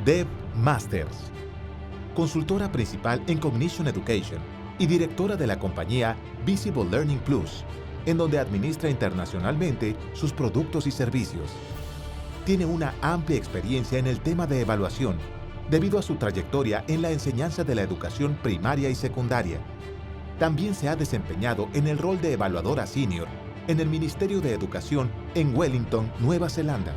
Deb Master, consultora principal en Cognition Education y directora de la compañía Visible Learning Plus, en donde administra internacionalmente sus productos y servicios. Tiene una amplia experiencia en el tema de evaluación, debido a su trayectoria en la enseñanza de la educación primaria y secundaria. También se ha desempeñado en el rol de evaluadora senior en el Ministerio de Educación en Wellington, Nueva Zelanda.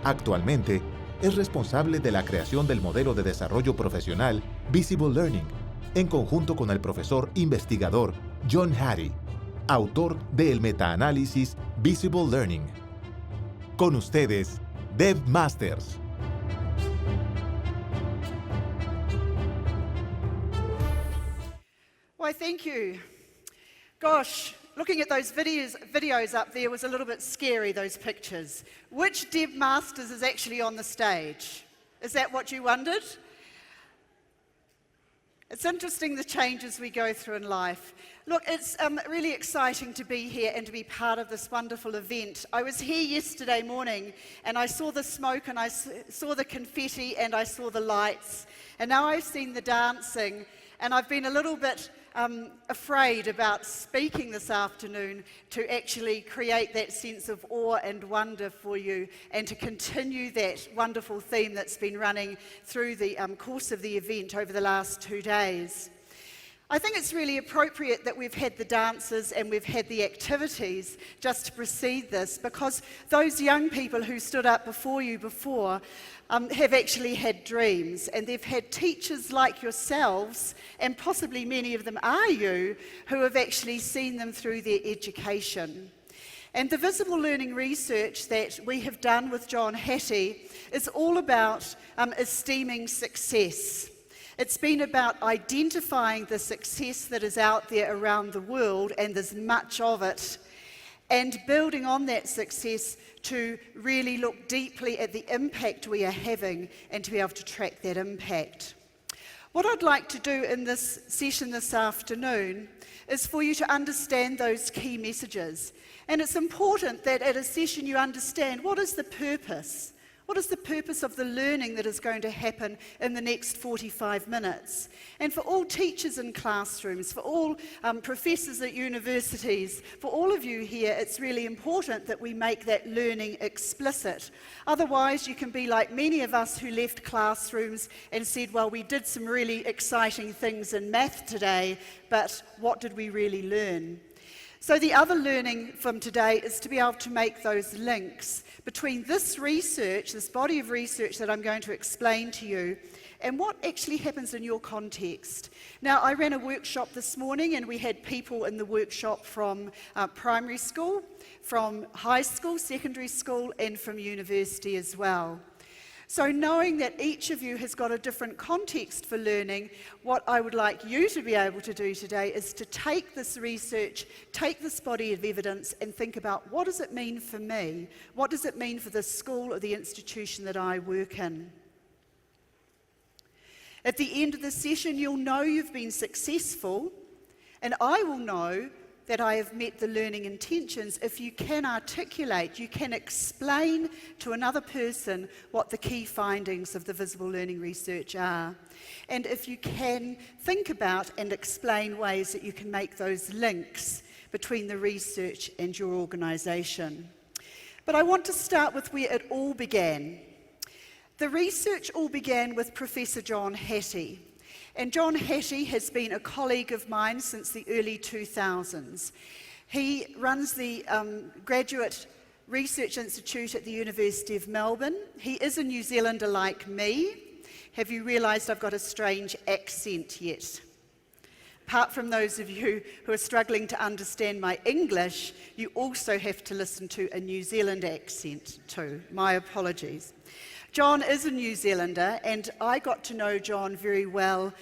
Actualmente, es responsable de la creación del modelo de desarrollo profesional Visible Learning, en conjunto con el profesor investigador John Hattie, autor del metaanálisis Visible Learning. Con ustedes, Deb Master. Why, thank you. Gosh, looking at those videos up there was a little bit scary, those pictures. Which Deb Masters is actually on the stage? Is that what you wondered? It's interesting the changes we go through in life. Look, it's really exciting to be here and to be part of this wonderful event. I was here yesterday morning and I saw the smoke and I saw the confetti and I saw the lights. And now I've seen the dancing and I've been a little bit afraid about speaking this afternoon to actually create that sense of awe and wonder for you and to continue that wonderful theme that's been running through the course of the event over the last 2 days. I think it's really appropriate that we've had the dances and we've had the activities just to precede this, because those young people who stood up before you before have actually had dreams, and they've had teachers like yourselves, and possibly many of them are you, who have actually seen them through their education. And the visible learning research that we have done with John Hattie is all about esteeming success. It's been about identifying the success that is out there around the world, and there's much of it, and building on that success to really look deeply at the impact we are having and to be able to track that impact. What I'd like to do in this session this afternoon is for you to understand those key messages. And it's important that at a session you understand what is the purpose. What is the purpose of the learning that is going to happen in the next 45 minutes? And for all teachers in classrooms, for all professors at universities, for all of you here, it's really important that we make that learning explicit. Otherwise, you can be like many of us who left classrooms and said, well, we did some really exciting things in math today, but what did we really learn? So the other learning from today is to be able to make those links between this research, this body of research that I'm going to explain to you, and what actually happens in your context. Now, I ran a workshop this morning and we had people in the workshop from primary school, from high school, secondary school, and from university as well. So knowing that each of you has got a different context for learning, what I would like you to be able to do today is to take this research, take this body of evidence and think about, what does it mean for me? What does it mean for the school or the institution that I work in? At the end of the session, you'll know you've been successful, and I will know that I have met the learning intentions if you can articulate, you can explain to another person what the key findings of the visible learning research are. And if you can think about and explain ways that you can make those links between the research and your organisation. But I want to start with where it all began. The research all began with Professor John Hattie. And John Hattie has been a colleague of mine since the early 2000s. He runs the Graduate Research Institute at the University of Melbourne. He is a New Zealander like me. Have you realised I've got a strange accent yet? Apart from those of you who are struggling to understand my English, you also have to listen to a New Zealand accent too. My apologies. John is a New Zealander, and I got to know John very well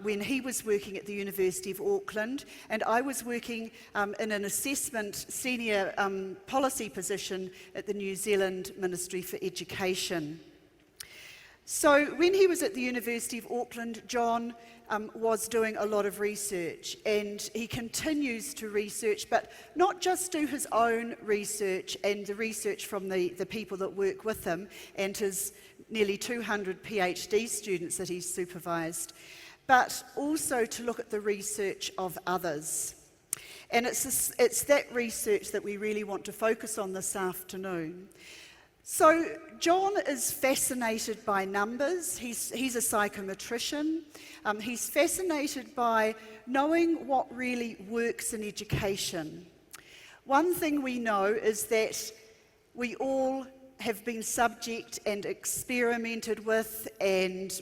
when he was working at the University of Auckland, and I was working in an assessment senior policy position at the New Zealand Ministry for Education. So when he was at the University of Auckland, John was doing a lot of research, and he continues to research, but not just do his own research and the research from the people that work with him and his nearly 200 PhD students that he's supervised, but also to look at the research of others. And it's that research that we really want to focus on this afternoon. So John is fascinated by numbers. He's a psychometrician. He's fascinated by knowing what really works in education. One thing we know is that we all have been subject and experimented with and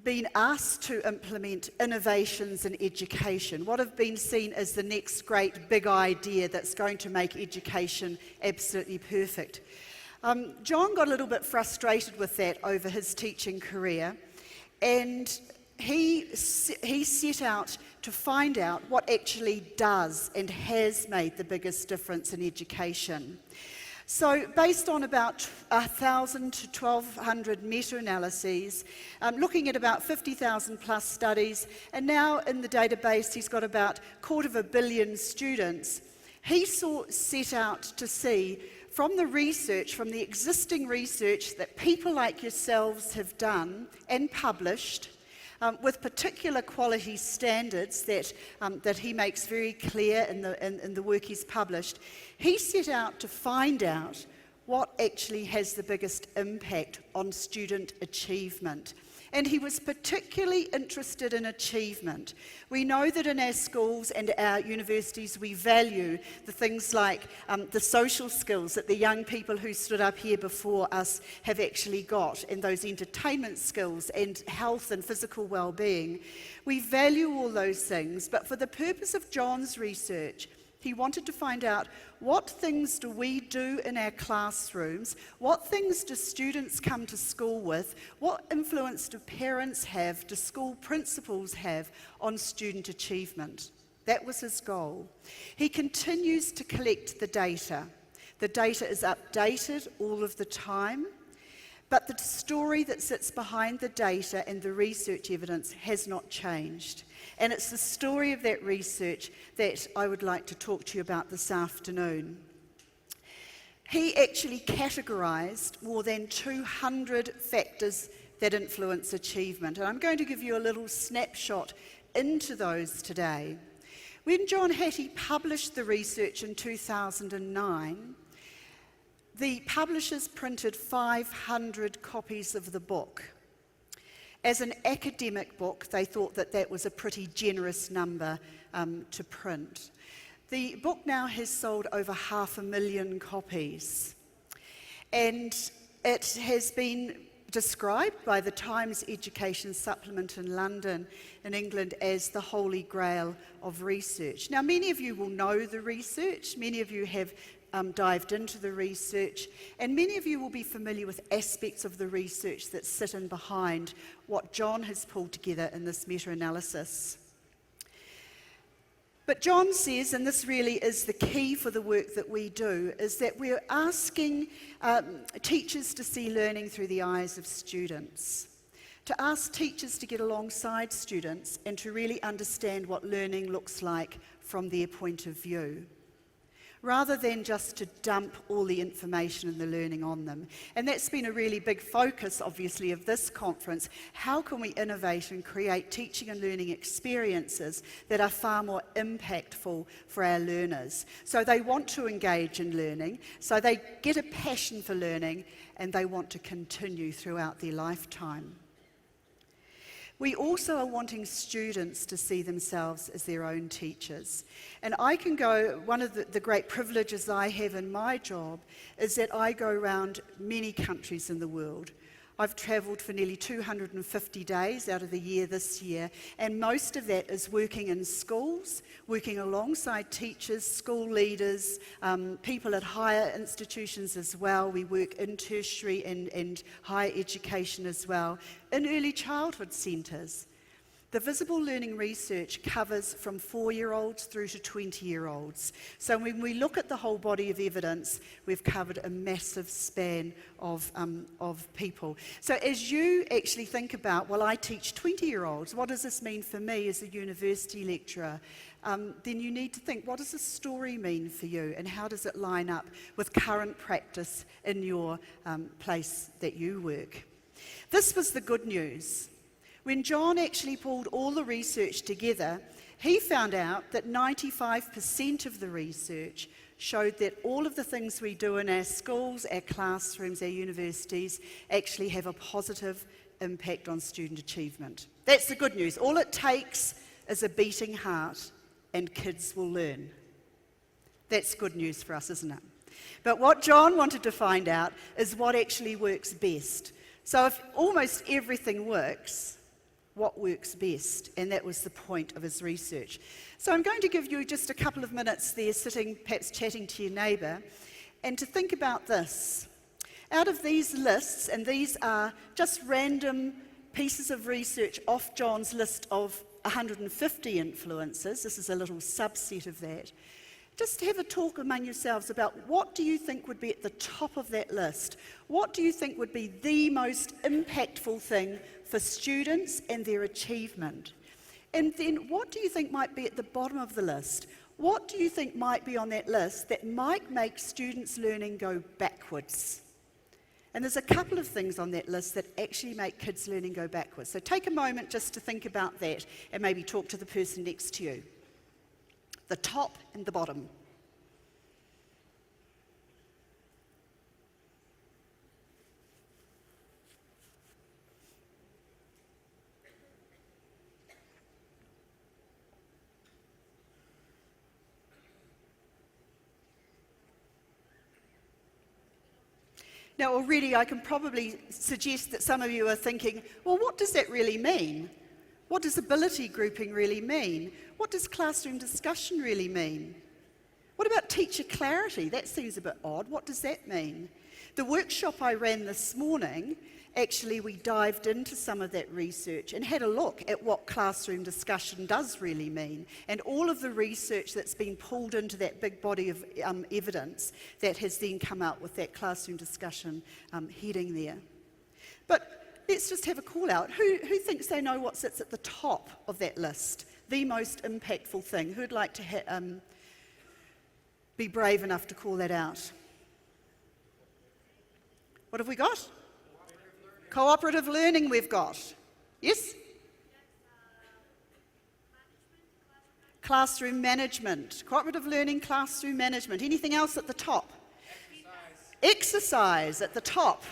been asked to implement innovations in education, what have been seen as the next great big idea that's going to make education absolutely perfect. John got a little bit frustrated with that over his teaching career, and he set out to find out what actually does and has made the biggest difference in education. So based on about 1,000 to 1,200 meta-analyses, looking at about 50,000 plus studies, and now in the database he's got about 250 million students, he set out to see from the research, from the existing research that people like yourselves have done and published, with particular quality standards that he makes very clear in the work he's published, he set out to find out what actually has the biggest impact on student achievement. And he was particularly interested in achievement. We know that in our schools and our universities we value the things like the social skills that the young people who stood up here before us have actually got, and those entertainment skills and health and physical well-being. We value all those things, but for the purpose of John's research, he wanted to find out what things do we do in our classrooms, what things do students come to school with, what influence do parents have, do school principals have on student achievement. That was his goal. He continues to collect the data. The data is updated all of the time, but the story that sits behind the data and the research evidence has not changed. And it's the story of that research that I would like to talk to you about this afternoon. He actually categorized more than 200 factors that influence achievement. And I'm going to give you a little snapshot into those today. When John Hattie published the research in 2009, the publishers printed 500 copies of the book. As an academic book, they thought that that was a pretty generous number to print. The book now has sold over 500,000 copies, and it has been described by the Times Education Supplement in London, in England, as the holy grail of research. Now, many of you will know the research, many of you have dived into the research, and many of you will be familiar with aspects of the research that sit in behind what John has pulled together in this meta-analysis. But John says, and this really is the key for the work that we do, is that we're asking teachers to see learning through the eyes of students, to ask teachers to get alongside students and to really understand what learning looks like from their point of view, rather than just to dump all the information and the learning on them. And that's been a really big focus, obviously, of this conference. How can we innovate and create teaching and learning experiences that are far more impactful for our learners? So they want to engage in learning, so they get a passion for learning, and they want to continue throughout their lifetime. We also are wanting students to see themselves as their own teachers. And I can go, one of the great privileges I have in my job is that I go around many countries in the world. I've travelled for nearly 250 days out of the year this year, and most of that is working in schools, working alongside teachers, school leaders, people at higher institutions as well. We work in tertiary and higher education as well, in early childhood centres. The visible learning research covers from 4-year-olds through to 20-year-olds. So when we look at the whole body of evidence, we've covered a massive span of people. So as you actually think about, well, I teach 20-year-olds, what does this mean for me as a university lecturer? Then you need to think, what does this story mean for you, and how does it line up with current practice in your place that you work? This was the good news. When John actually pulled all the research together, he found out that 95% of the research showed that all of the things we do in our schools, our classrooms, our universities actually have a positive impact on student achievement. That's the good news. All it takes is a beating heart and kids will learn. That's good news for us, isn't it? But what John wanted to find out is what actually works best. So if almost everything works, what works best? And that was the point of his research. So I'm going to give you just a couple of minutes there sitting, perhaps chatting to your neighbour, and to think about this. Out of these lists, and these are just random pieces of research off John's list of 150 influencers, this is a little subset of that, just have a talk among yourselves about what do you think would be at the top of that list? What do you think would be the most impactful thing for students and their achievement? And then what do you think might be at the bottom of the list? What do you think might be on that list that might make students' learning go backwards? And there's a couple of things on that list that actually make kids' learning go backwards. So take a moment just to think about that and maybe talk to the person next to you. The top and the bottom. Now already I can probably suggest that some of you are thinking, well, what does that really mean? What does ability grouping really mean? What does classroom discussion really mean? What about teacher clarity? That seems a bit odd. What does that mean? The workshop I ran this morning, actually we dived into some of that research and had a look at what classroom discussion does really mean, and all of the research that's been pulled into that big body of evidence that has then come out with that classroom discussion heading there. But let's just have a call out. Who thinks they know what sits at the top of that list? The most impactful thing. Who'd like to be brave enough to call that out? What have we got? Cooperative learning we've got. Yes? Classroom management. Cooperative learning, classroom management. Anything else at the top? Exercise at the top.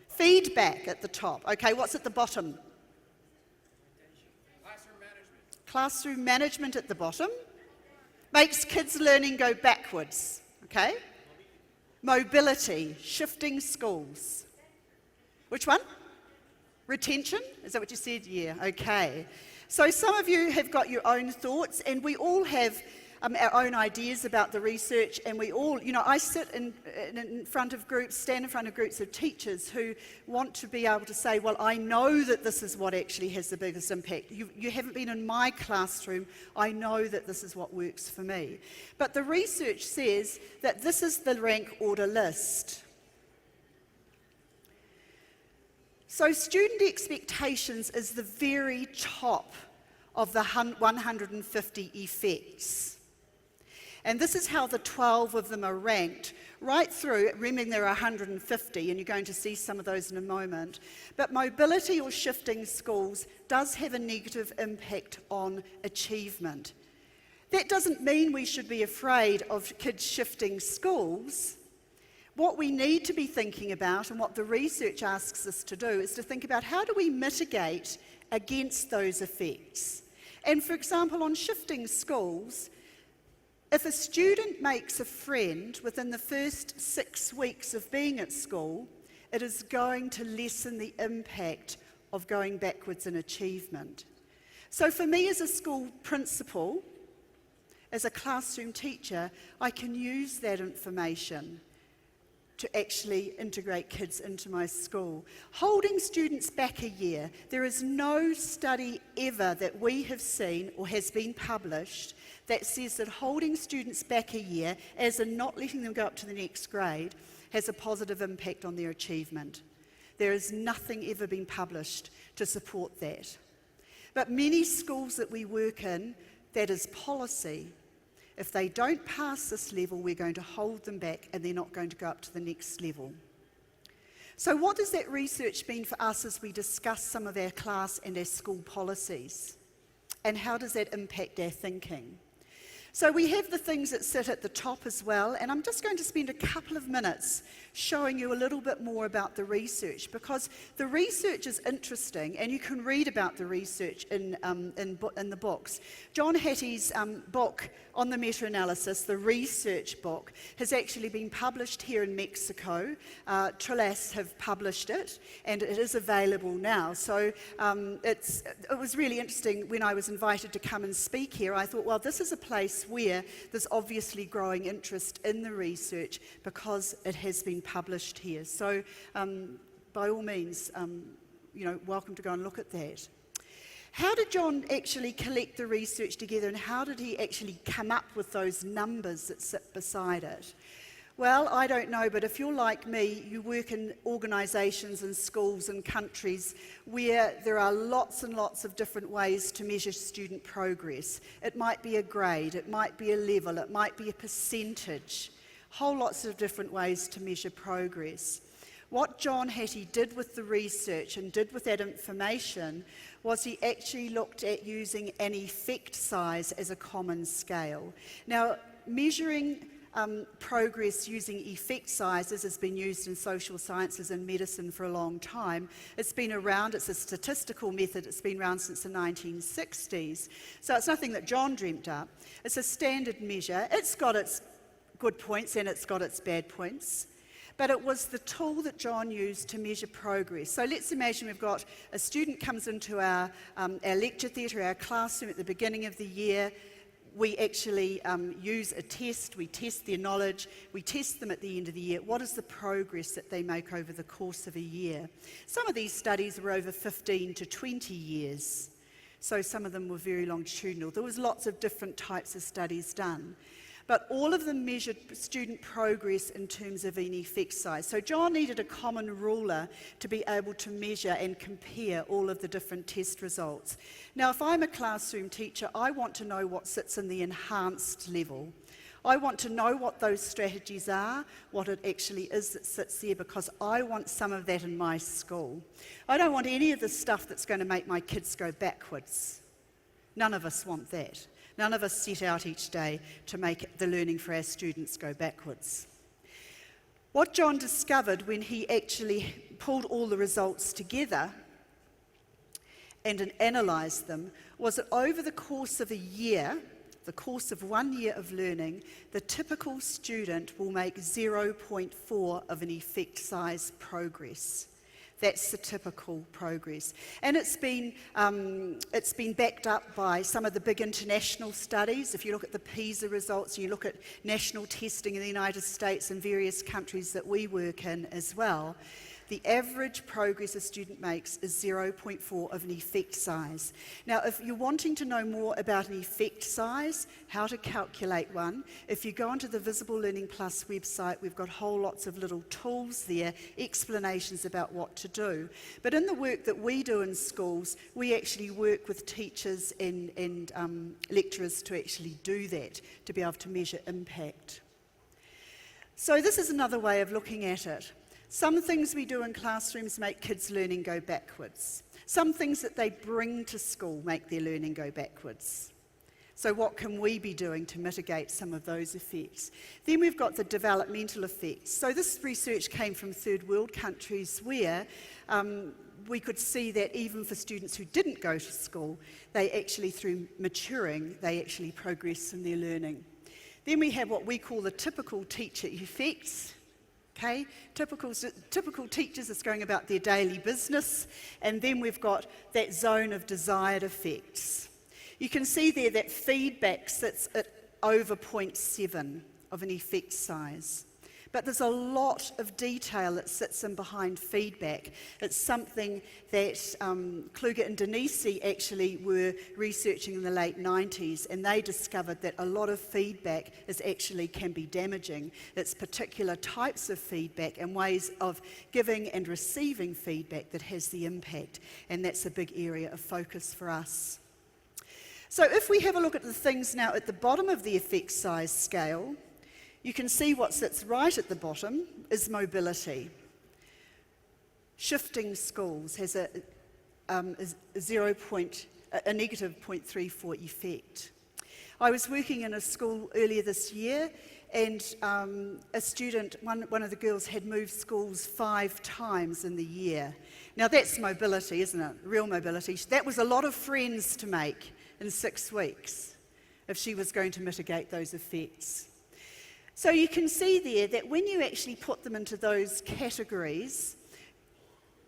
Feedback at the top. Okay, what's at the bottom? Classroom management at the bottom. Makes kids' learning go backwards. Okay? Mobility, shifting schools. Which one? Retention? Is that what you said? Yeah, okay. So some of you have got your own thoughts, and we all have our own ideas about the research, and we all, I sit in front of groups, stand in front of groups of teachers who want to be able to say, well, I know that this is what actually has the biggest impact. You haven't been in my classroom, I know that this is what works for me. But the research says that this is the rank order list. So student expectations is the very top of the 150 effects. And this is how the 12 of them are ranked, right through, remembering there are 150, and you're going to see some of those in a moment. But mobility or shifting schools does have a negative impact on achievement. That doesn't mean we should be afraid of kids shifting schools. What we need to be thinking about, and what the research asks us to do, is to think about how do we mitigate against those effects. And for example, on shifting schools, if a student makes a friend within the first 6 weeks of being at school, it is going to lessen the impact of going backwards in achievement. So for me as a school principal, as a classroom teacher, I can use that information to actually integrate kids into my school. Holding students back a year, there is no study ever that we have seen or has been published that says that holding students back a year, as in not letting them go up to the next grade, has a positive impact on their achievement. There is nothing ever been published to support that. But many schools that we work in, that is policy. If they don't pass this level, we're going to hold them back and they're not going to go up to the next level. So what does that research mean for us as we discuss some of our class and our school policies? And how does that impact our thinking? So we have the things that sit at the top as well, and I'm just going to spend a couple of minutes showing you a little bit more about the research, because the research is interesting, and you can read about the research in the books. John Hattie's book on the meta-analysis, the research book, has actually been published here in Mexico. Través have published it, and it is available now. So it was really interesting when I was invited to come and speak here. I thought, well, this is a place where there's obviously growing interest in the research because it has been published here. So by all means, welcome to go and look at that. How did John actually collect the research together, and how did he actually come up with those numbers that sit beside it? Well, I don't know, but if you're like me, you work in organisations and schools and countries where there are lots and lots of different ways to measure student progress. It might be a grade, it might be a level, it might be a percentage. Whole lots of different ways to measure progress. What John Hattie did with the research and did with that information was he actually looked at using an effect size as a common scale. Now, measuring progress using effect sizes has been used in social sciences and medicine for a long time. It's been around, it's a statistical method, it's been around since the 1960s. So it's nothing that John dreamt up. It's a standard measure. It's got its good points and it's got its bad points. But it was the tool that John used to measure progress. So let's imagine we've got a student comes into our lecture theatre, our classroom at the beginning of the year. We actually use a test, we test their knowledge, we test them at the end of the year. What is the progress that they make over the course of a year? Some of these studies were over 15 to 20 years, so some of them were very longitudinal. There was lots of different types of studies done. But all of them measured student progress in terms of an effect size. So John needed a common ruler to be able to measure and compare all of the different test results. Now, if I'm a classroom teacher, I want to know what sits in the enhanced level. I want to know what those strategies are, what it actually is that sits there, because I want some of that in my school. I don't want any of the stuff that's going to make my kids go backwards. None of us want that. None of us set out each day to make the learning for our students go backwards. What John discovered when he actually pulled all the results together and analysed them was that over the course of a year, the course of 1 year of learning, the typical student will make 0.4 of an effect size progress. That's the typical progress. And it's been backed up by some of the big international studies. If you look at the PISA results, you look at national testing in the United States and various countries that we work in as well, the average progress a student makes is 0.4 of an effect size. Now, if you're wanting to know more about an effect size, how to calculate one, if you go onto the Visible Learning Plus website, we've got whole lots of little tools there, explanations about what to do. But in the work that we do in schools, we actually work with teachers and lecturers to actually do that, to be able to measure impact. So this is another way of looking at it. Some things we do in classrooms make kids' learning go backwards. Some things that they bring to school make their learning go backwards. So what can we be doing to mitigate some of those effects? Then we've got the developmental effects. So this research came from third world countries where we could see that even for students who didn't go to school, they actually, through maturing, they actually progress in their learning. Then we have what we call the typical teacher effects. Okay, typical teachers is going about their daily business, and then we've got that zone of desired effects. You can see there that feedback sits at over 0.7 of an effect size. But there's a lot of detail that sits in behind feedback. It's something that Kluger and Denisi actually were researching in the late 90s, and they discovered that a lot of feedback can be damaging. It's particular types of feedback and ways of giving and receiving feedback that has the impact, and that's a big area of focus for us. So if we have a look at the things now at the bottom of the effect size scale, you can see what sits right at the bottom is mobility. Shifting schools has a negative 0.34 effect. I was working in a school earlier this year, and a student, one of the girls, had moved schools 5 times in the year. Now that's mobility, isn't it? Real mobility. That was a lot of friends to make in 6 weeks if she was going to mitigate those effects. So you can see there that when you actually put them into those categories,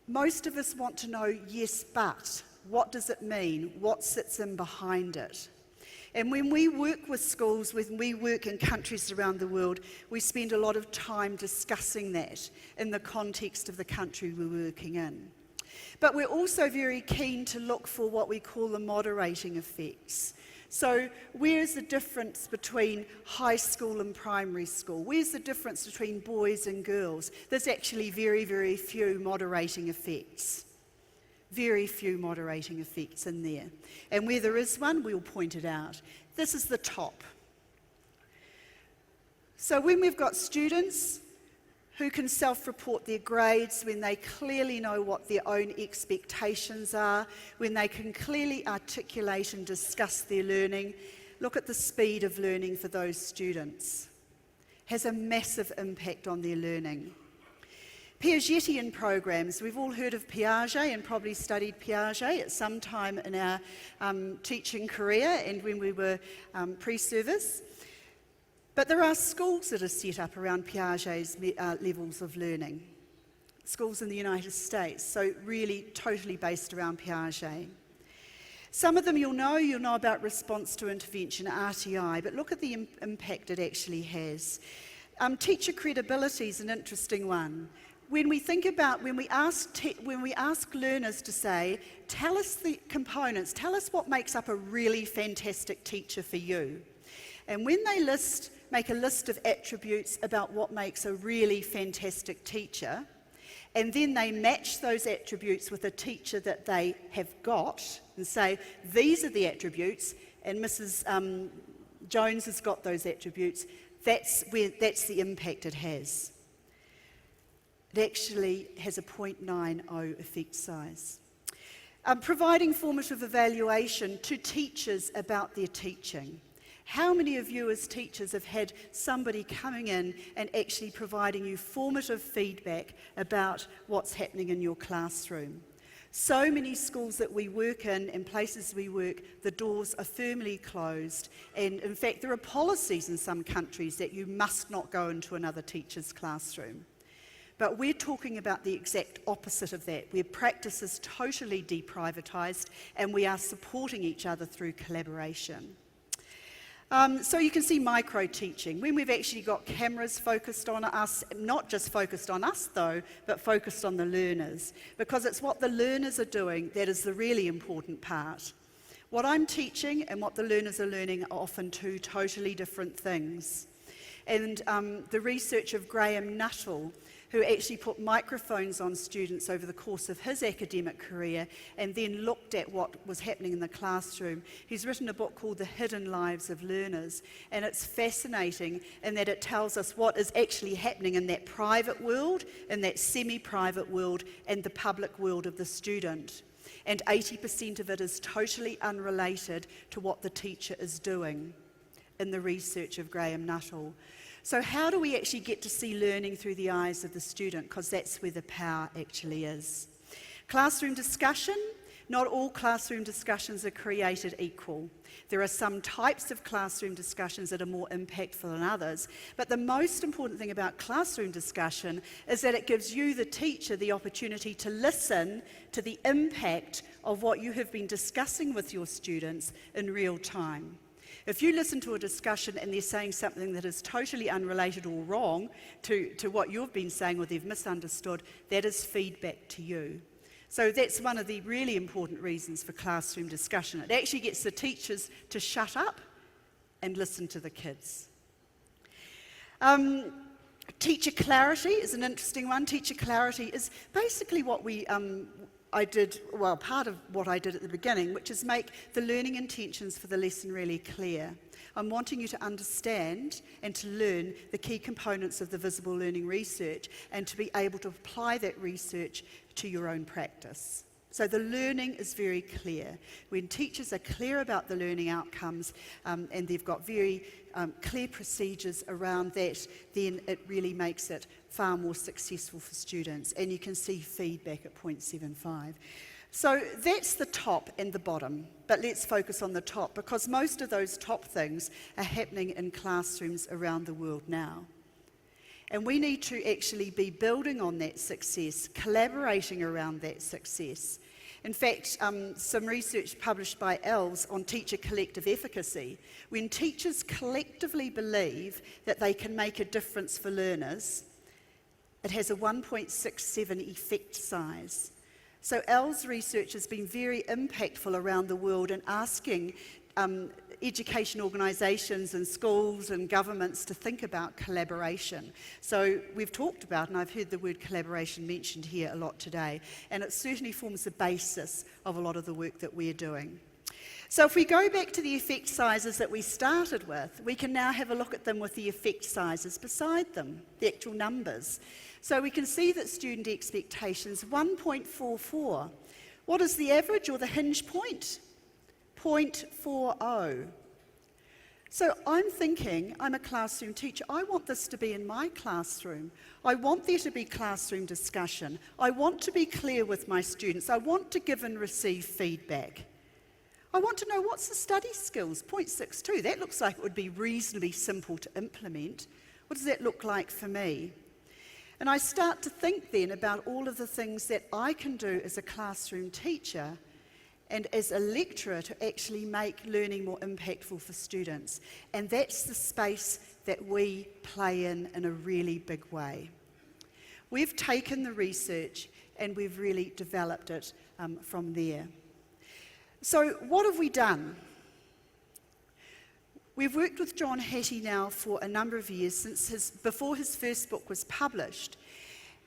most of us want to know, yes, but what does it mean? What sits in behind it? And when we work with schools, when we work in countries around the world, we spend a lot of time discussing that in the context of the country we're working in. But we're also very keen to look for what we call the moderating effects. So where's the difference between high school and primary school? Where's the difference between boys and girls? There's actually very, very few moderating effects. Very few moderating effects in there. And where there is one, we'll point it out. This is the top. So when we've got students who can self-report their grades, when they clearly know what their own expectations are, when they can clearly articulate and discuss their learning, look at the speed of learning for those students. Has a massive impact on their learning. Piagetian programs, we've all heard of Piaget and probably studied Piaget at some time in our teaching career and when we were pre-service. But there are schools that are set up around Piaget's levels of learning. Schools in the United States, so really totally based around Piaget. Some of them you'll know about response to intervention, RTI, but look at the impact it actually has. Teacher credibility is an interesting one. When we ask learners to say, tell us the components, tell us what makes up a really fantastic teacher for you. And when they make a list of attributes about what makes a really fantastic teacher, and then they match those attributes with a teacher that they have got and say, these are the attributes, and Mrs. Jones has got those attributes, that's the impact it has. It actually has a 0.90 effect size. Providing formative evaluation to teachers about their teaching. How many of you as teachers have had somebody coming in and actually providing you formative feedback about what's happening in your classroom? So many schools that we work in and places we work, the doors are firmly closed, and in fact there are policies in some countries that you must not go into another teacher's classroom. But we're talking about the exact opposite of that, where practice is totally deprivatised and we are supporting each other through collaboration. So you can see micro-teaching, when we've actually got cameras focused on us, not just focused on us though, but focused on the learners, because it's what the learners are doing that is the really important part. What I'm teaching and what the learners are learning are often two totally different things. And the research of Graham Nuttall, who actually put microphones on students over the course of his academic career and then looked at what was happening in the classroom. He's written a book called The Hidden Lives of Learners, and it's fascinating in that it tells us what is actually happening in that private world, in that semi-private world, and the public world of the student. And 80% of it is totally unrelated to what the teacher is doing in the research of Graham Nuttall. So how do we actually get to see learning through the eyes of the student? Because that's where the power actually is. Classroom discussion. Not all classroom discussions are created equal. There are some types of classroom discussions that are more impactful than others, but the most important thing about classroom discussion is that it gives you, the teacher, the opportunity to listen to the impact of what you have been discussing with your students in real time. If you listen to a discussion and they're saying something that is totally unrelated or wrong to what you've been saying or they've misunderstood, that is feedback to you. So that's one of the really important reasons for classroom discussion. It actually gets the teachers to shut up and listen to the kids. Teacher clarity is an interesting one. Teacher clarity is basically what part of what I did at the beginning, which is make the learning intentions for the lesson really clear. I'm wanting you to understand and to learn the key components of the visible learning research and to be able to apply that research to your own practice. So the learning is very clear. When teachers are clear about the learning outcomes and they've got very clear procedures around that, then it really makes it far more successful for students. And you can see feedback at 0.75. So that's the top and the bottom, but let's focus on the top because most of those top things are happening in classrooms around the world now. And we need to actually be building on that success, collaborating around that success. In fact, some research published by ELS on teacher collective efficacy, when teachers collectively believe that they can make a difference for learners, it has a 1.67 effect size. So ELS research has been very impactful around the world in asking education organisations and schools and governments to think about collaboration. So we've talked about, and I've heard the word collaboration mentioned here a lot today, and it certainly forms the basis of a lot of the work that we're doing. So if we go back to the effect sizes that we started with, we can now have a look at them with the effect sizes beside them, the actual numbers. So we can see that student expectations, 1.44. What is the average or the hinge point? 0.40. So I'm thinking, I'm a classroom teacher, I want this to be in my classroom. I want there to be classroom discussion. I want to be clear with my students. I want to give and receive feedback. I want to know what's the study skills, 0.62. That looks like it would be reasonably simple to implement. What does that look like for me? And I start to think then about all of the things that I can do as a classroom teacher and as a lecturer to actually make learning more impactful for students. And that's the space that we play in a really big way. We've taken the research and we've really developed it from there. So what have we done? We've worked with John Hattie now for a number of years, before his first book was published.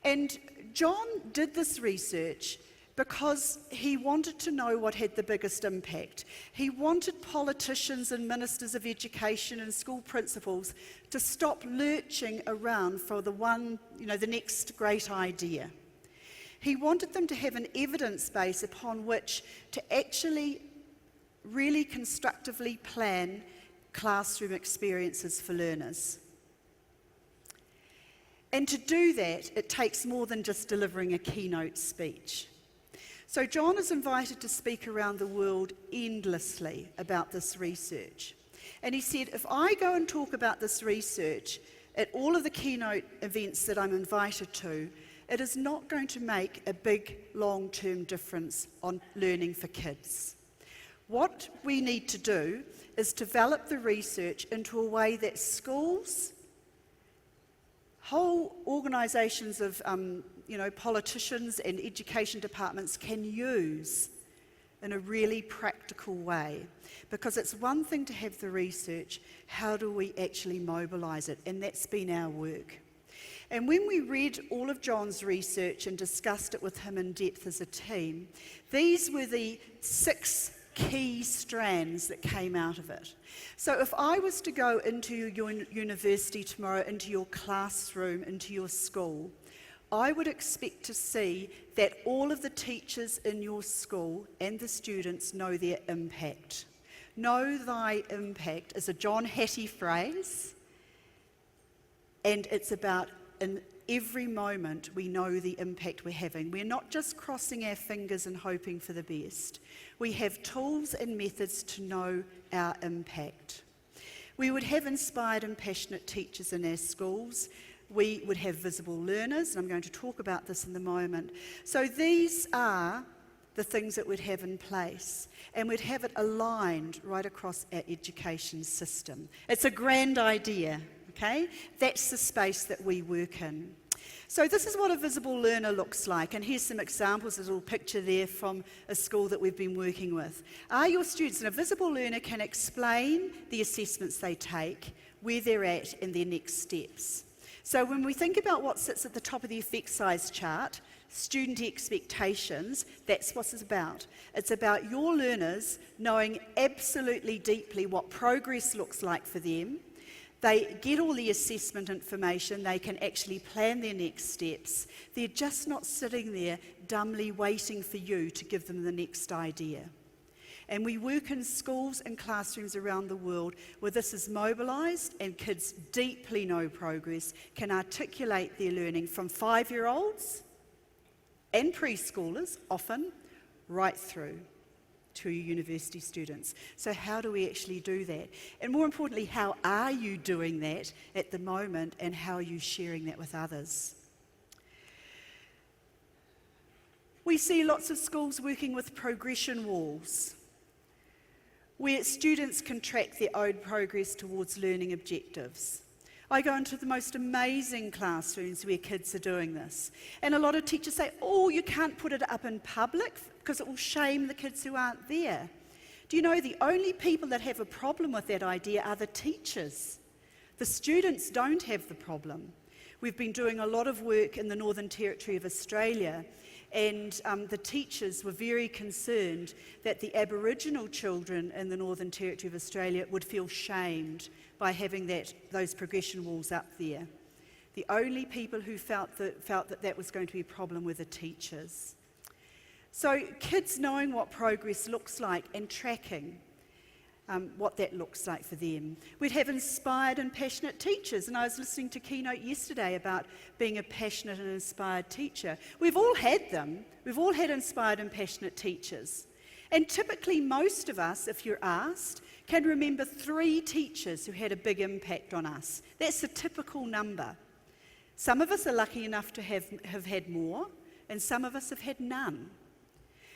And John did this research because he wanted to know what had the biggest impact. He wanted politicians and ministers of education and school principals to stop lurching around for the next great idea. He wanted them to have an evidence base upon which to actually really constructively plan classroom experiences for learners. And to do that, it takes more than just delivering a keynote speech. So John is invited to speak around the world endlessly about this research. And he said, if I go and talk about this research at all of the keynote events that I'm invited to, it is not going to make a big long-term difference on learning for kids. What we need to do is develop the research into a way that schools, whole organisations of politicians and education departments can use in a really practical way. Because it's one thing to have the research, how do we actually mobilise it? And that's been our work. And when we read all of John's research and discussed it with him in depth as a team, these were the 6 key strands that came out of it. So if I was to go into your university tomorrow, into your classroom, into your school, I would expect to see that all of the teachers in your school and the students know their impact. Know thy impact is a John Hattie phrase, and it's about in every moment we know the impact we're having. We're not just crossing our fingers and hoping for the best. We have tools and methods to know our impact. We would have inspired and passionate teachers in our schools. We would have visible learners, and I'm going to talk about this in a moment. So these are the things that we'd have in place, and we'd have it aligned right across our education system. It's a grand idea, okay? That's the space that we work in. So this is what a visible learner looks like, and here's some examples, a little picture there from a school that we've been working with. Are your students, and a visible learner can explain the assessments they take, where they're at, and their next steps. So when we think about what sits at the top of the effect size chart, student expectations, that's what it's about. It's about your learners knowing absolutely deeply what progress looks like for them. They get all the assessment information, they can actually plan their next steps. They're just not sitting there dumbly waiting for you to give them the next idea. And we work in schools and classrooms around the world where this is mobilised and kids deeply know progress, can articulate their learning from 5-year-olds and preschoolers, often, right through to university students. So how do we actually do that? And more importantly, how are you doing that at the moment, and how are you sharing that with others? We see lots of schools working with progression walls, where students can track their own progress towards learning objectives. I go into the most amazing classrooms where kids are doing this. And a lot of teachers say, oh, you can't put it up in public because it will shame the kids who aren't there. Do you know the only people that have a problem with that idea are the teachers? The students don't have the problem. We've been doing a lot of work in the Northern Territory of Australia, and the teachers were very concerned that the Aboriginal children in the Northern Territory of Australia would feel shamed by having those progression walls up there. The only people who felt that was going to be a problem were the teachers. So kids knowing what progress looks like and tracking what that looks like for them. We'd have inspired and passionate teachers, and I was listening to Keynote yesterday about being a passionate and inspired teacher. We've all had them. We've all had inspired and passionate teachers. And typically most of us, if you're asked, can remember 3 teachers who had a big impact on us. That's the typical number. Some of us are lucky enough to have had more, and some of us have had none.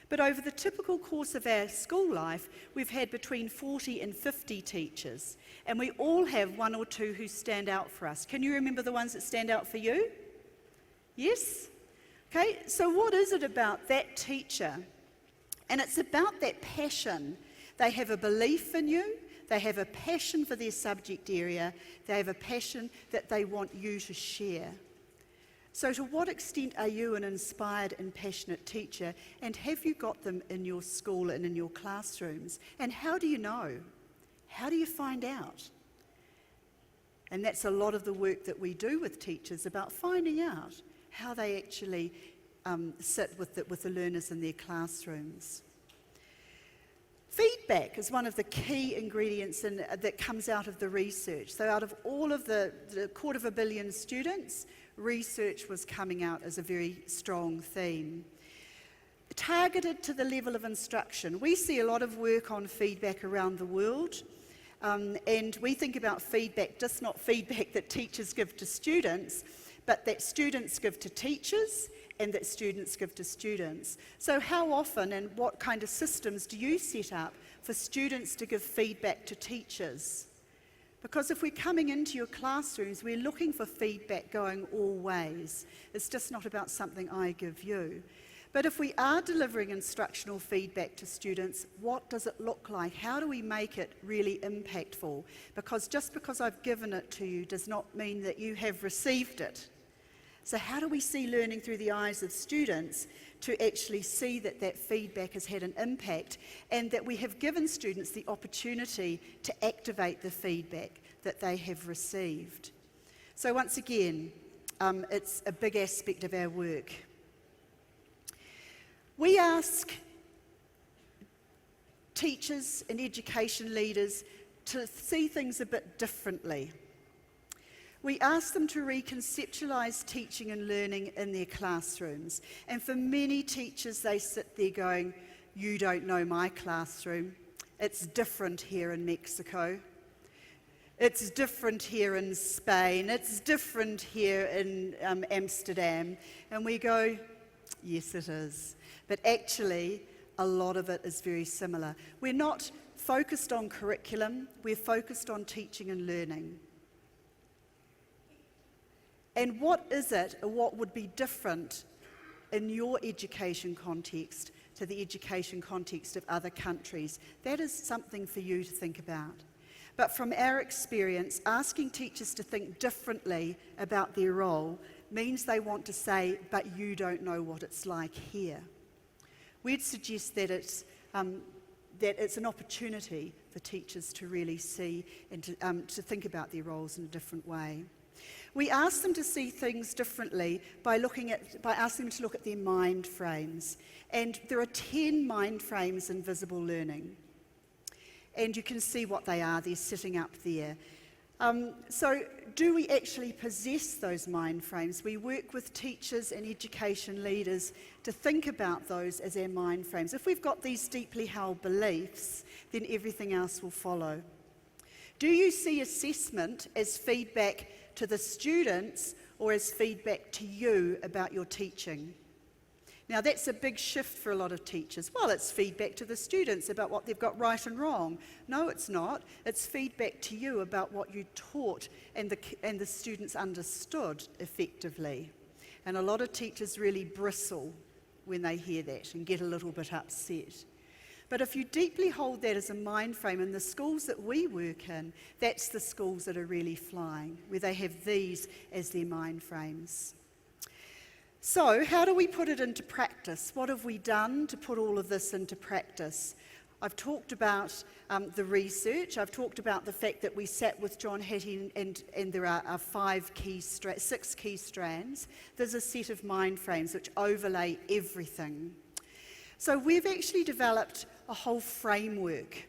But over the typical course of our school life, we've had between 40 and 50 teachers, and we all have 1 or 2 who stand out for us. Can you remember the ones that stand out for you? Yes? Okay, so what is it about that teacher? And it's about that passion. They have a belief in you, they have a passion for their subject area, they have a passion that they want you to share. So to what extent are you an inspired and passionate teacher, and have you got them in your school and in your classrooms? And how do you know? How do you find out? And that's a lot of the work that we do with teachers, about finding out how they actually sit with the learners in their classrooms. Feedback is one of the key ingredients that comes out of the research. So out of all of the 250 million students, research was coming out as a very strong theme. Targeted to the level of instruction. We see a lot of work on feedback around the world, and we think about feedback, just not feedback that teachers give to students, but that students give to teachers and that students give to students. So how often and what kind of systems do you set up for students to give feedback to teachers? Because if we're coming into your classrooms, we're looking for feedback going all ways. It's just not about something I give you. But if we are delivering instructional feedback to students, what does it look like? How do we make it really impactful? Because just because I've given it to you does not mean that you have received it. So how do we see learning through the eyes of students to actually see that that feedback has had an impact, and that we have given students the opportunity to activate the feedback that they have received? So once again, it's a big aspect of our work. We ask teachers and education leaders to see things a bit differently. We ask them to reconceptualise teaching and learning in their classrooms. And for many teachers, they sit there going, you don't know my classroom. It's different here in Mexico. It's different here in Spain. It's different here in Amsterdam. And we go, Yes, it is. But actually, a lot of it is very similar. We're not focused on curriculum, we're focused on teaching and learning. And what is it, or what would be different in your education context to the education context of other countries? That is something for you to think about. But from our experience, asking teachers to think differently about their role means they want to say, but you don't know what it's like here. We'd suggest that it's an opportunity for teachers to really see and to think about their roles in a different way. We ask them to see things differently by asking them to look at their mind frames. And there are 10 mind frames in visible learning. And you can see what they are, they're sitting up there. So do we actually possess those mind frames? We work with teachers and education leaders to think about those as our mind frames. If we've got these deeply held beliefs, then everything else will follow. Do you see assessment as feedback to the students or as feedback to you about your teaching? Now that's a big shift for a lot of teachers. Well, it's feedback to the students about what they've got right and wrong. No, it's not. It's feedback to you about what you taught and the students understood effectively. And a lot of teachers really bristle when they hear that and get a little bit upset. But if you deeply hold that as a mind frame, in the schools that we work in, that's the schools that are really flying, where they have these as their mind frames. So how do we put it into practice? What have we done to put all of this into practice? I've talked about the research. I've talked about the fact that we sat with John Hattie and there are 6 key strands. There's a set of mind frames which overlay everything. So we've actually developed a whole framework,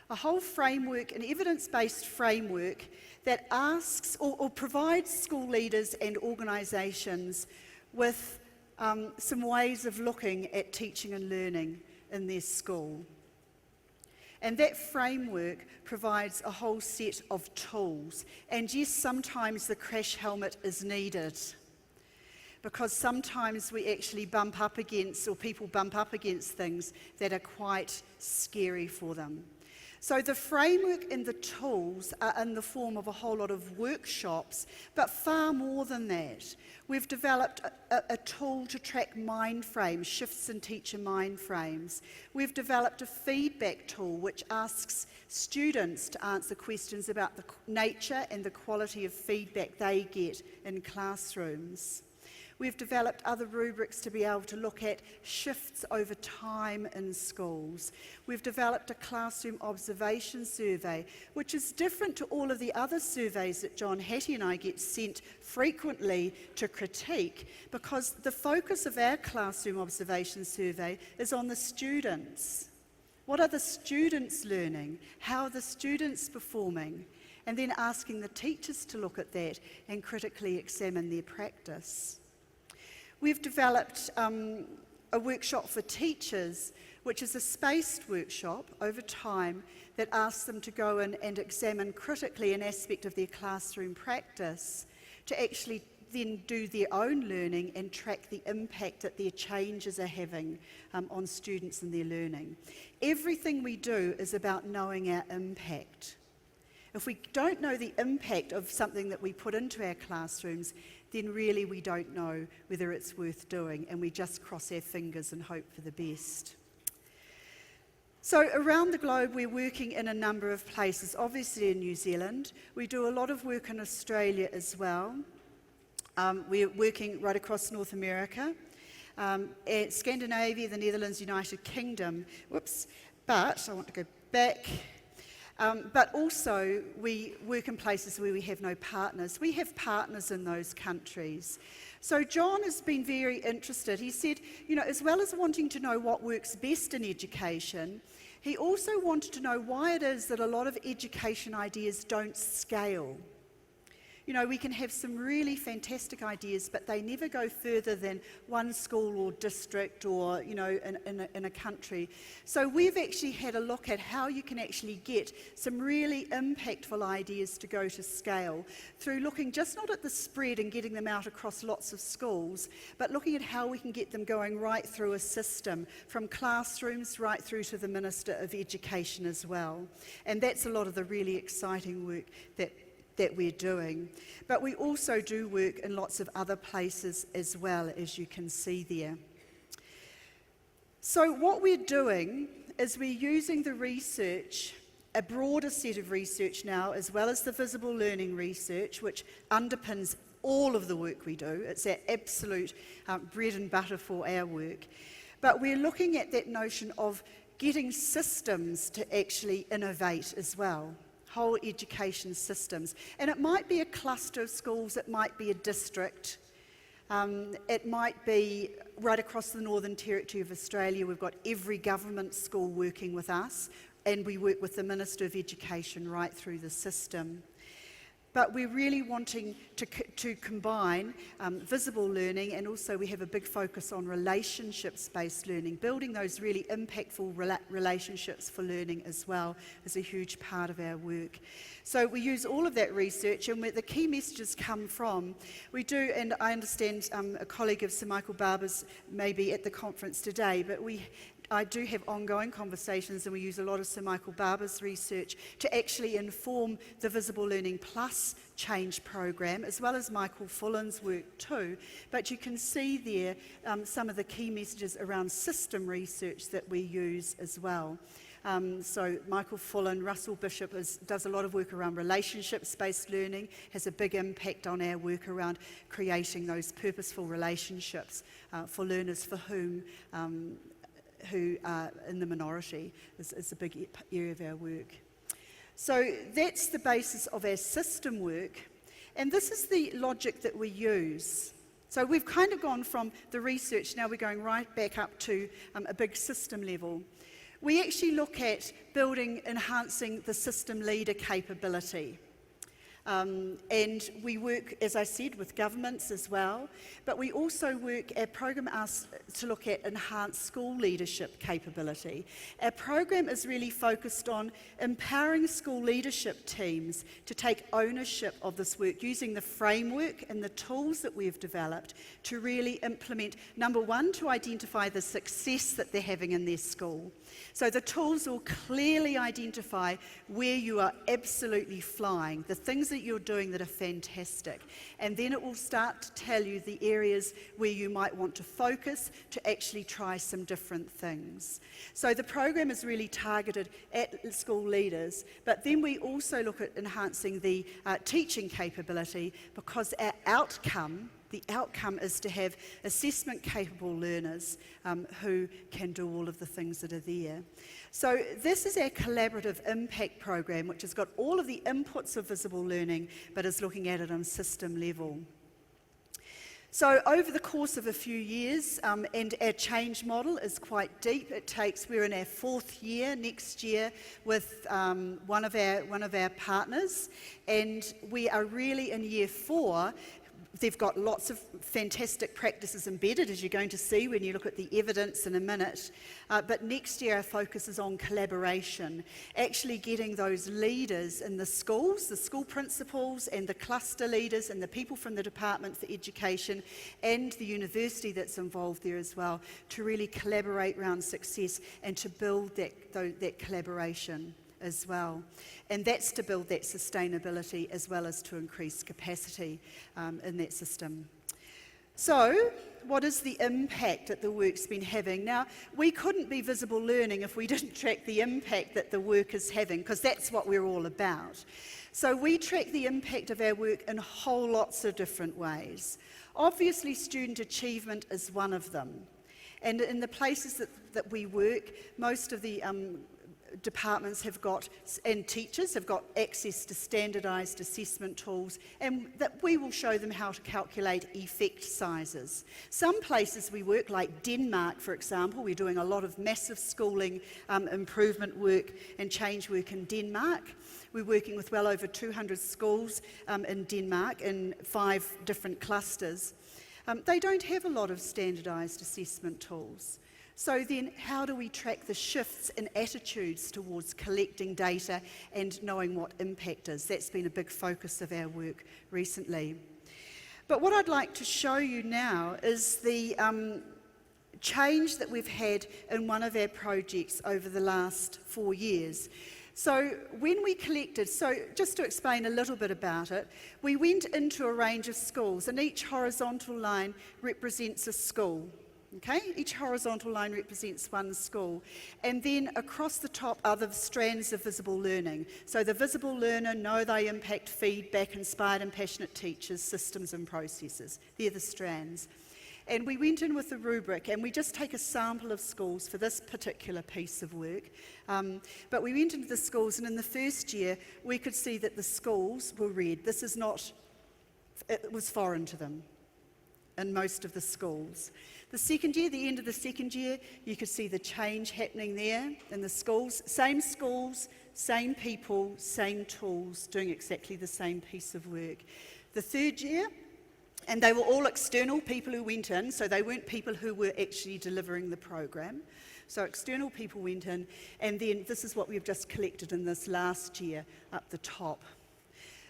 an evidence-based framework that asks or provides school leaders and organisations with some ways of looking at teaching and learning in their school. And that framework provides a whole set of tools. And yes, sometimes the crash helmet is needed, because sometimes we actually bump up against, or people bump up against things that are quite scary for them. So the framework and the tools are in the form of a whole lot of workshops, but far more than that. We've developed a tool to track mind frames, shifts in teacher mind frames. We've developed a feedback tool which asks students to answer questions about the nature and the quality of feedback they get in classrooms. We've developed other rubrics to be able to look at shifts over time in schools. We've developed a classroom observation survey, which is different to all of the other surveys that John Hattie and I get sent frequently to critique, because the focus of our classroom observation survey is on the students. What are the students learning? How are the students performing? And then asking the teachers to look at that and critically examine their practice. We've developed a workshop for teachers, which is a spaced workshop over time that asks them to go in and examine critically an aspect of their classroom practice, to actually then do their own learning and track the impact that their changes are having on students and their learning. Everything we do is about knowing our impact. If we don't know the impact of something that we put into our classrooms, then really we don't know whether it's worth doing, and we just cross our fingers and hope for the best. So around the globe, we're working in a number of places. Obviously in New Zealand, we do a lot of work in Australia as well. We're working right across North America, Scandinavia, the Netherlands, United Kingdom. But I want to go back. But also, we work in places where we have no partners. We have partners in those countries. So John has been very interested. He said, as well as wanting to know what works best in education, he also wanted to know why it is that a lot of education ideas don't scale. You know, we can have some really fantastic ideas, but they never go further than one school or district or, you know, in a country. So we've actually had a look at how you can actually get some really impactful ideas to go to scale through looking just not at the spread and getting them out across lots of schools, but looking at how we can get them going right through a system, from classrooms right through to the Minister of Education as well. And that's a lot of the really exciting work that we're doing. But we also do work in lots of other places as well, as you can see there. So what we're doing is we're using the research, a broader set of research now, as well as the visible learning research, which underpins all of the work we do. It's our absolute bread and butter for our work. But we're looking at that notion of getting systems to actually innovate as well, whole education systems. And it might be a cluster of schools, it might be a district, it might be right across the Northern Territory of Australia. We've got every government school working with us, and we work with the Minister of Education right through the system. But we're really wanting to combine visible learning, and also we have a big focus on relationships-based learning. Building those really impactful relationships for learning as well is a huge part of our work. So we use all of that research, and where the key messages come from, we do, and I understand a colleague of Sir Michael Barber's may be at the conference today, but I do have ongoing conversations, and we use a lot of Sir Michael Barber's research to actually inform the Visible Learning Plus change program, as well as Michael Fullan's work too. But you can see there some of the key messages around system research that we use as well. So Michael Fullan, Russell Bishop does a lot of work around relationships-based learning, has a big impact on our work around creating those purposeful relationships for learners for who are in the minority is a big area of our work. So that's the basis of our system work, and this is the logic that we use. So we've kind of gone from the research, now we're going right back up to a big system level. We actually look at enhancing the system leader capability. And we work, as I said, with governments as well, but we also work, our program asks to look at enhanced school leadership capability. Our program is really focused on empowering school leadership teams to take ownership of this work, using the framework and the tools that we've developed to really implement, number one, to identify the success that they're having in their school. So the tools will clearly identify where you are absolutely flying, the things that you're doing that are fantastic. And then it will start to tell you the areas where you might want to focus to actually try some different things. So the program is really targeted at school leaders, but then we also look at enhancing the teaching capability, because our outcome, the outcome is to have assessment-capable learners who can do all of the things that are there. So this is our collaborative impact program, which has got all of the inputs of visible learning, but is looking at it on system level. So over the course of a few years, and our change model is quite deep. We're in our 4th year next year with one of our partners, and we are really in year 4. They've got lots of fantastic practices embedded, as you're going to see when you look at the evidence in a minute. But next year our focus is on collaboration, actually getting those leaders in the schools, the school principals and the cluster leaders and the people from the Department for Education and the university that's involved there as well, to really collaborate around success and to build that collaboration as well. And that's to build that sustainability as well as to increase capacity in that system. So, what is the impact that the work's been having? Now, we couldn't be visible learning if we didn't track the impact that the work is having, because that's what we're all about. So we track the impact of our work in whole lots of different ways. Obviously, student achievement is one of them. And in the places that we work, most of the departments have got, and teachers have got access to standardised assessment tools, and that we will show them how to calculate effect sizes. Some places we work, like Denmark, for example, we're doing a lot of massive schooling improvement work and change work in Denmark. We're working with well over 200 schools in Denmark in 5 different clusters. They don't have a lot of standardised assessment tools. So then how do we track the shifts in attitudes towards collecting data and knowing what impact is? That's been a big focus of our work recently. But what I'd like to show you now is the change that we've had in one of our projects over the last 4 years. So when we collected, so just to explain a little bit about it, we went into a range of schools, and each horizontal line represents a school. Okay, each horizontal line represents one school. And then across the top are the strands of visible learning. So the visible learner, know they impact, feedback, inspired and passionate teachers, systems and processes. They're the strands. And we went in with a rubric, and we just take a sample of schools for this particular piece of work. But we went into the schools, and in the first year, we could see that the schools were red. This is not, it was foreign to them in most of the schools. The second year, the end of the second year, you could see the change happening there in the schools. Same people, same tools, doing exactly the same piece of work. The third year, and they were all external people who went in, so they weren't people who were actually delivering the program. So external people went in, and then this is what we've just collected in this last year up the top.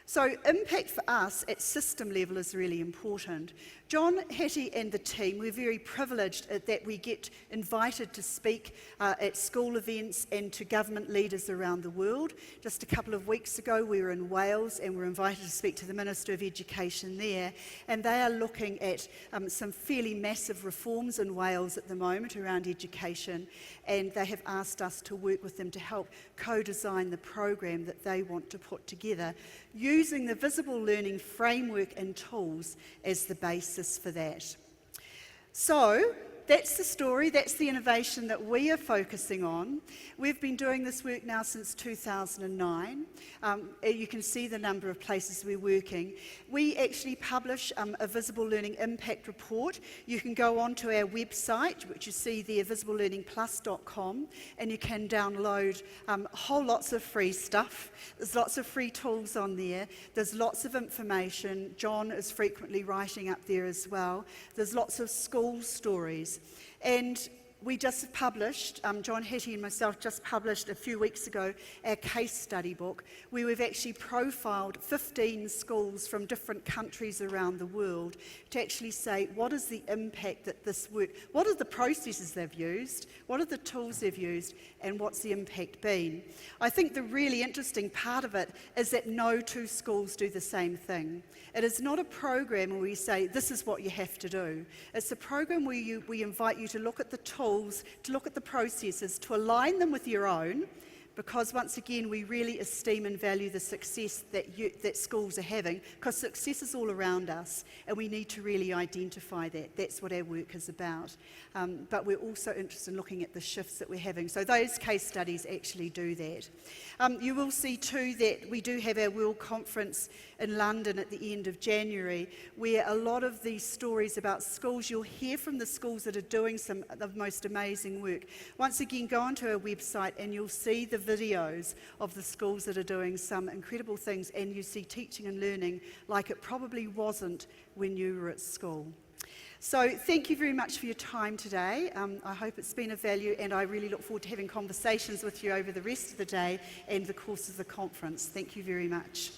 So impact for us at system level is really important. John Hattie and the team, we're very privileged that we get invited to speak at school events and to government leaders around the world. Just a couple of weeks ago we were in Wales and were invited to speak to the Minister of Education there, and they are looking at some fairly massive reforms in Wales at the moment around education, and they have asked us to work with them to help co-design the program that they want to put together, using the visible learning framework and tools as the basis for that. So that's the story, that's the innovation that we are focusing on. We've been doing this work now since 2009. You can see the number of places we're working. We actually publish a visible learning impact report. You can go onto our website, which you see there, visiblelearningplus.com, and you can download whole lots of free stuff. There's lots of free tools on there. There's lots of information. John is frequently writing up there as well. There's lots of school stories. And we just published, John Hattie and myself just published a few weeks ago our case study book, where we've actually profiled 15 schools from different countries around the world to actually say, what is the impact that this work, what are the processes they've used, what are the tools they've used, and what's the impact been. I think the really interesting part of it is that no two schools do the same thing. It is not a program where we say, this is what you have to do. It's a program where we invite you to look at the tools, to look at the processes, to align them with your own, because once again, we really esteem and value the success that schools are having, because success is all around us, and we need to really identify that. That's what our work is about. But we're also interested in looking at the shifts that we're having. So those case studies actually do that. You will see too that we do have our World Conference in London at the end of January, where a lot of these stories about schools, you'll hear from the schools that are doing some of the most amazing work. Once again, go onto our website and you'll see the videos of the schools that are doing some incredible things, and you see teaching and learning like it probably wasn't when you were at school. So thank you very much for your time today. I hope it's been of value, and I really look forward to having conversations with you over the rest of the day and the course of the conference. Thank you very much.